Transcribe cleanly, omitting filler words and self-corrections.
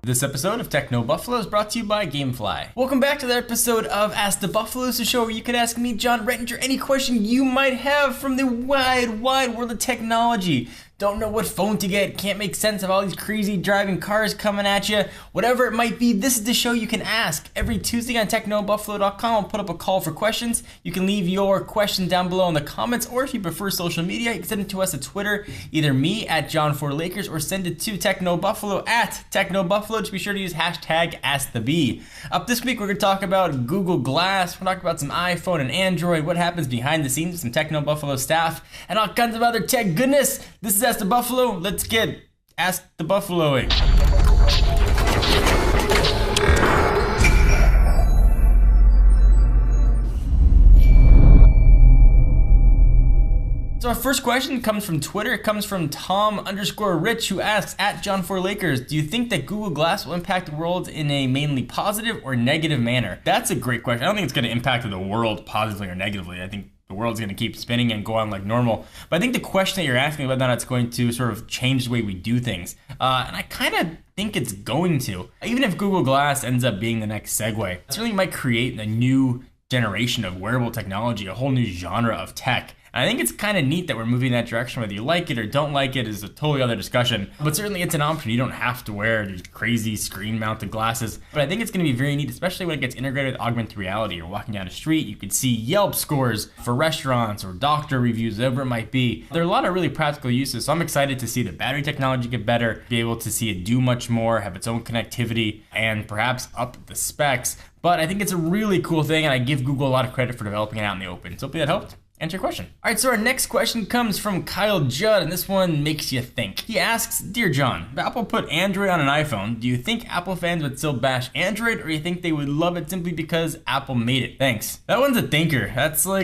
This episode of Techno Buffalo is brought to you by Gamefly. Welcome back to the episode of Ask the Buffaloes, the show where you can ask me, John Rettinger, any question you might have from the wide world of technology. Don't know what phone to get, can't make sense of all these crazy driving cars coming at you. Whatever it might be, this is the show you can ask. Every Tuesday on TechnoBuffalo.com, I'll put up a call for questions. You can leave your question down below in the comments, or if you prefer social media, you can send it to us at Twitter, either me at John4Lakers, or send it to TechnoBuffalo at TechnoBuffalo. Just be sure to use hashtag AskTheBee. Up this week, we're going to talk about Google Glass, we're talking about some iPhone and Android, what happens behind the scenes with some Techno Buffalo staff, and all kinds of other tech goodness. This is Ask the Buffalo. Let's get Ask the Buffaloing. So our first question comes from Twitter. It comes from Tom_Rich, who asks, at John4Lakers, do you think that Google Glass will impact the world in a mainly positive or negative manner? That's a great question. I don't think it's going to impact the world positively or negatively. I think the world's going to keep spinning and go on like normal. But I think the question that you're asking about that, it's going to sort of change the way we do things. And I kind of think it's going to. Even if Google Glass ends up being the next Segway, it certainly might create a new generation of wearable technology, a whole new genre of tech. And I think it's kind of neat that we're moving in that direction. Whether you like it or don't like it is a totally other discussion. But certainly it's an option. You don't have to wear these crazy screen-mounted glasses. But I think it's going to be very neat, especially when it gets integrated with augmented reality. You're walking down the street, you could see Yelp scores for restaurants or doctor reviews, whatever it might be. There are a lot of really practical uses, so I'm excited to see the battery technology get better, be able to see it do much more, have its own connectivity, and perhaps up the specs. But I think it's a really cool thing, and I give Google a lot of credit for developing it out in the open. So hopefully that helped answer your question. All right, so our next question comes from Kyle Judd, and this one makes you think. He asks, Dear John, if Apple put Android on an iPhone, do you think Apple fans would still bash Android, or do you think they would love it simply because Apple made it? Thanks. That one's a thinker. That's like